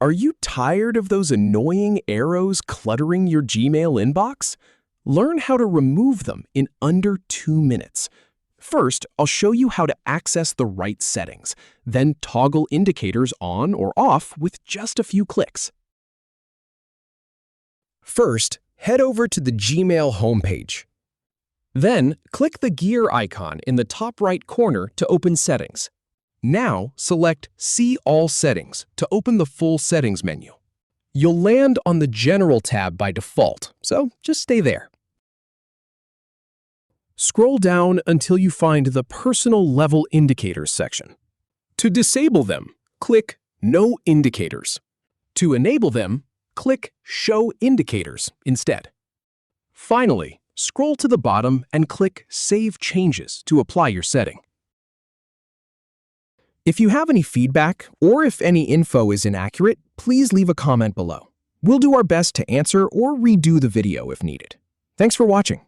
Are you tired of those annoying arrows cluttering your Gmail inbox? Learn how to remove them in under 2 minutes. First, I'll show you how to access the right settings, then toggle indicators on or off with just a few clicks. First, head over to the Gmail homepage. Then, click the gear icon in the top right corner to open Settings. Now, select See All Settings to open the full settings menu. You'll land on the General tab by default, so just stay there. Scroll down until you find the Personal Level Indicators section. To disable them, click No Indicators. To enable them, click Show Indicators instead. Finally, scroll to the bottom and click Save Changes to apply your setting. If you have any feedback or if any info is inaccurate, please leave a comment below. We'll do our best to answer or redo the video if needed. Thanks for watching.